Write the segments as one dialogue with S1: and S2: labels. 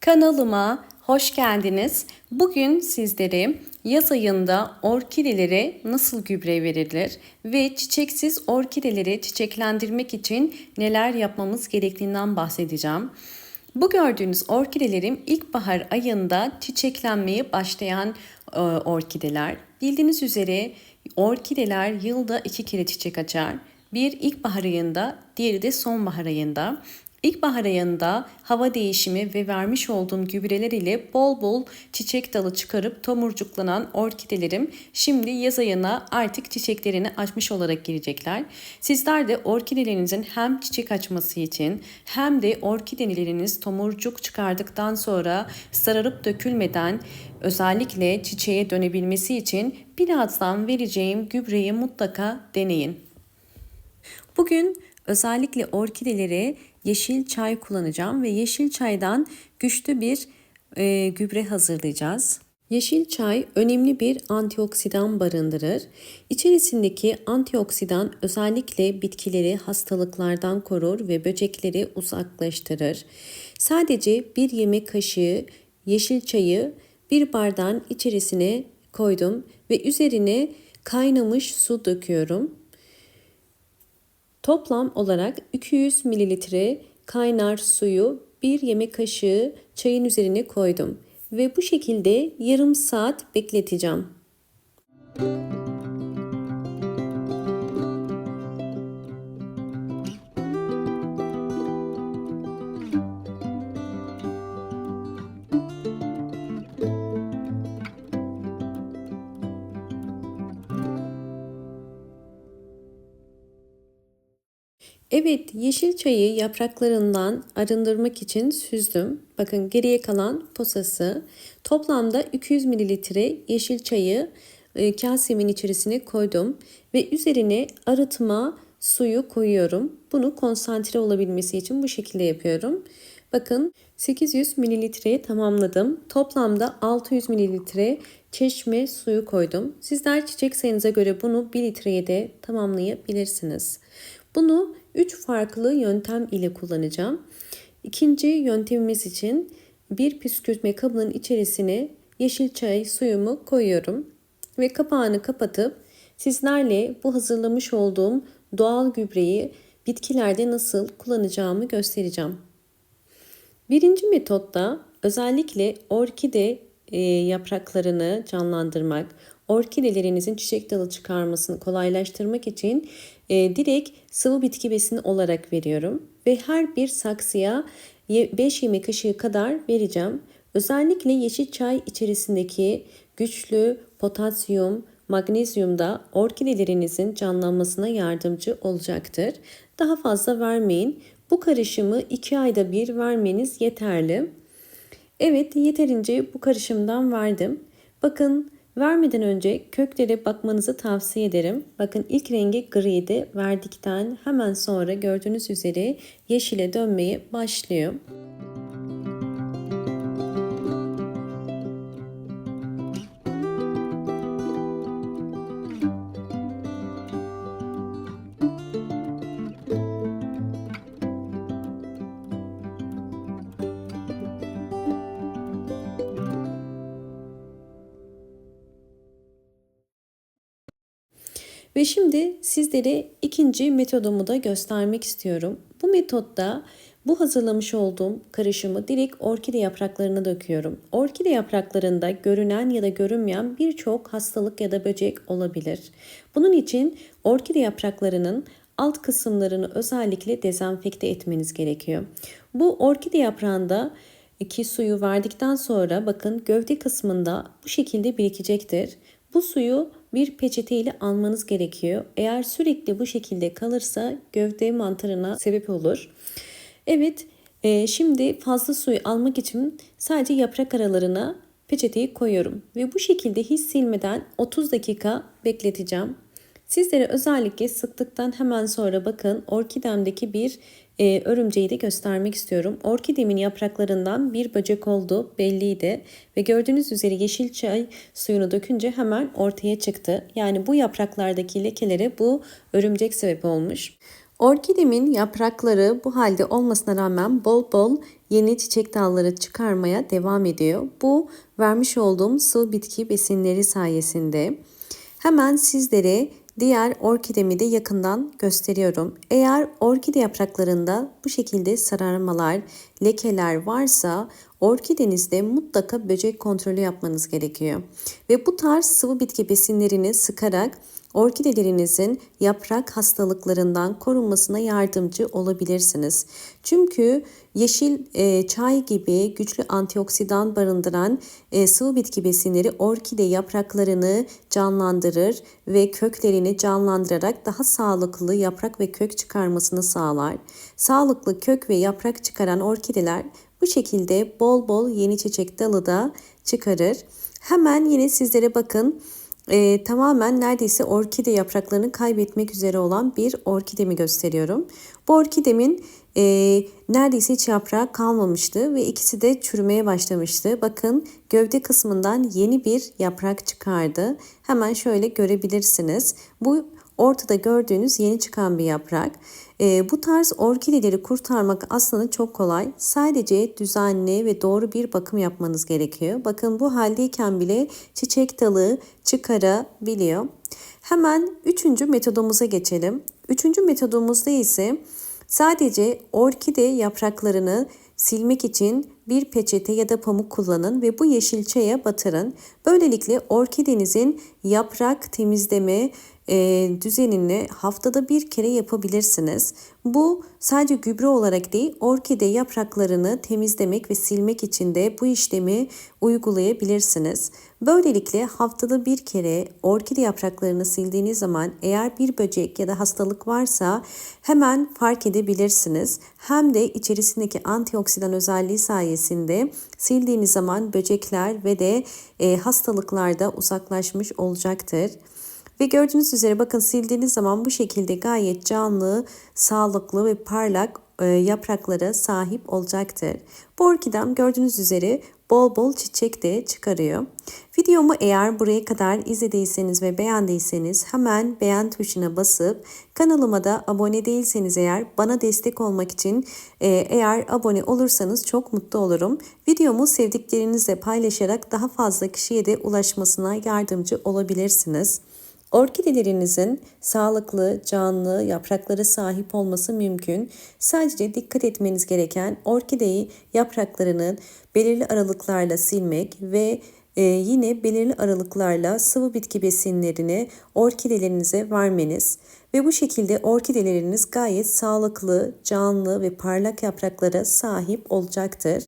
S1: Kanalıma hoş geldiniz. Bugün sizlere yaz ayında orkidelere nasıl gübre verilir ve çiçeksiz orkideleri çiçeklendirmek için neler yapmamız gerektiğinden bahsedeceğim. Bu gördüğünüz orkidelerim ilkbahar ayında çiçeklenmeye başlayan orkideler. Bildiğiniz üzere orkideler yılda 2 kere çiçek açar. Bir ilkbahar ayında, diğeri de sonbahar ayında. İlkbahar ayında hava değişimi ve vermiş olduğum gübreler ile bol bol çiçek dalı çıkarıp tomurcuklanan orkidelerim şimdi yaz ayına artık çiçeklerini açmış olarak girecekler. Sizler de orkidelerinizin hem çiçek açması için hem de orkideleriniz tomurcuk çıkardıktan sonra sararıp dökülmeden özellikle çiçeğe dönebilmesi için birazdan vereceğim gübreyi mutlaka deneyin. Bugün özellikle orkidelere yeşil çay kullanacağım ve yeşil çaydan güçlü bir gübre hazırlayacağız. Yeşil çay önemli bir antioksidan barındırır. İçerisindeki antioksidan özellikle bitkileri hastalıklardan korur ve böcekleri uzaklaştırır. Sadece bir yemek kaşığı yeşil çayı bir bardağın içerisine koydum ve üzerine kaynamış su döküyorum. Toplam olarak 200 mililitre kaynar suyu bir yemek kaşığı çayın üzerine koydum ve bu şekilde yarım saat bekleteceğim. Evet, yeşil çayı yapraklarından arındırmak için süzdüm. Bakın geriye kalan posası. Toplamda 200 mililitre yeşil çayı kasemin içerisine koydum ve üzerine arıtma suyu koyuyorum. Bunu konsantre olabilmesi için bu şekilde yapıyorum. Bakın 800 mililitreye tamamladım. Toplamda 600 mililitre çeşme suyu koydum. Sizler çiçek sayınıza göre bunu 1 litreye de tamamlayabilirsiniz. Bunu 3 farklı yöntem ile kullanacağım. İkinci yöntemimiz için bir püskürtme kabının içerisine yeşil çay suyumu koyuyorum ve kapağını kapatıp sizlerle bu hazırlamış olduğum doğal gübreyi bitkilerde nasıl kullanacağımı göstereceğim. Birinci metotta özellikle orkide yapraklarını canlandırmak, orkidelerinizin çiçek dalı çıkarmasını kolaylaştırmak için direkt sıvı bitki besini olarak veriyorum. Ve her bir saksıya 5 yemek kaşığı kadar vereceğim. Özellikle yeşil çay içerisindeki güçlü potasyum, magnezyum da orkidelerinizin canlanmasına yardımcı olacaktır. Daha fazla vermeyin. Bu karışımı 2 ayda bir vermeniz yeterli. Evet, yeterince bu karışımdan verdim. Bakın vermeden önce köklere bakmanızı tavsiye ederim. Bakın ilk rengi griydi. Verdikten hemen sonra gördüğünüz üzere yeşile dönmeye başlıyor. Ve şimdi sizlere ikinci metodumu da göstermek istiyorum. Bu metotta bu hazırlamış olduğum karışımı direkt orkide yapraklarına döküyorum. Orkide yapraklarında görünen ya da görünmeyen birçok hastalık ya da böcek olabilir. Bunun için orkide yapraklarının alt kısımlarını özellikle dezenfekte etmeniz gerekiyor. Bu orkide yaprağında ki suyu verdikten sonra bakın gövde kısmında bu şekilde birikecektir. Bu suyu bir peçete ile almanız gerekiyor. Eğer sürekli bu şekilde kalırsa gövde mantarına sebep olur. Evet, şimdi fazla suyu almak için sadece yaprak aralarına peçeteyi koyuyorum ve bu şekilde hiç silmeden 30 dakika bekleteceğim. Sizlere özellikle sıktıktan hemen sonra bakın orkidemdeki bir örümceği de göstermek istiyorum. Orkidemin yapraklarından bir böcek olduğu belliydi ve gördüğünüz üzere yeşil çay suyunu dökünce hemen ortaya çıktı. Yani bu yapraklardaki lekelere bu örümcek sebep olmuş. Orkidemin yaprakları bu halde olmasına rağmen bol bol yeni çiçek dalları çıkarmaya devam ediyor. Bu vermiş olduğum sıvı bitki besinleri sayesinde. Hemen sizlere diğer orkidemi de yakından gösteriyorum. Eğer orkide yapraklarında bu şekilde sararmalar, lekeler varsa orkidenizde mutlaka böcek kontrolü yapmanız gerekiyor. Ve bu tarz sıvı bitki besinlerini sıkarak orkidelerinizin yaprak hastalıklarından korunmasına yardımcı olabilirsiniz. Çünkü yeşil çay gibi güçlü antioksidan barındıran sıvı bitki besinleri orkide yapraklarını canlandırır ve köklerini canlandırarak daha sağlıklı yaprak ve kök çıkarmasını sağlar. Sağlıklı kök ve yaprak çıkaran orkideler bu şekilde bol bol yeni çiçek dalı da çıkarır. Hemen yine sizlere bakın. Tamamen neredeyse orkide yapraklarını kaybetmek üzere olan bir orkidemi gösteriyorum. Bu orkidemin neredeyse hiç yaprağı kalmamıştı ve ikisi de çürümeye başlamıştı. Bakın gövde kısmından yeni bir yaprak çıkardı. Hemen şöyle görebilirsiniz. Bu ortada gördüğünüz yeni çıkan bir yaprak. Bu tarz orkideleri kurtarmak aslında çok kolay. Sadece düzenli ve doğru bir bakım yapmanız gerekiyor. Bakın bu haldeyken bile çiçek dalı çıkarabiliyor. Hemen 3. metodumuza geçelim. 3. metodumuzda ise sadece orkide yapraklarını silmek için bir peçete ya da pamuk kullanın ve bu yeşil çaya batırın. Böylelikle orkidenizin yaprak temizleme düzenini haftada bir kere yapabilirsiniz. Bu sadece gübre olarak değil, orkide yapraklarını temizlemek ve silmek için de bu işlemi uygulayabilirsiniz. Böylelikle haftada bir kere orkide yapraklarını sildiğiniz zaman eğer bir böcek ya da hastalık varsa hemen fark edebilirsiniz. Hem de içerisindeki antioksidan özelliği sayesinde sildiğiniz zaman böcekler ve de hastalıklar da uzaklaşmış olacaktır. Ve gördüğünüz üzere bakın sildiğiniz zaman bu şekilde gayet canlı, sağlıklı ve parlak yapraklara sahip olacaktır. Bu orkidem gördüğünüz üzere bol bol çiçek de çıkarıyor. Videomu eğer buraya kadar izlediyseniz ve beğendiyseniz hemen beğen tuşuna basıp kanalıma da abone değilseniz eğer bana destek olmak için eğer abone olursanız çok mutlu olurum. Videomu sevdiklerinizle paylaşarak daha fazla kişiye de ulaşmasına yardımcı olabilirsiniz. Orkidelerinizin sağlıklı, canlı yapraklara sahip olması mümkün. Sadece dikkat etmeniz gereken orkideyi yapraklarının belirli aralıklarla silmek ve yine belirli aralıklarla sıvı bitki besinlerini orkidelerinize vermeniz. Ve bu şekilde orkideleriniz gayet sağlıklı, canlı ve parlak yapraklara sahip olacaktır.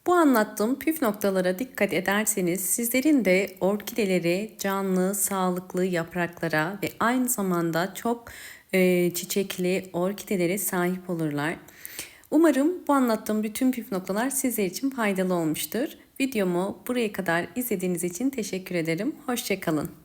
S1: Bu anlattığım püf noktalara dikkat ederseniz sizlerin de orkideleri canlı, sağlıklı yapraklara ve aynı zamanda çok çiçekli orkidelere sahip olurlar. Umarım bu anlattığım bütün püf noktalar sizler için faydalı olmuştur. Videomu buraya kadar izlediğiniz için teşekkür ederim. Hoşça kalın.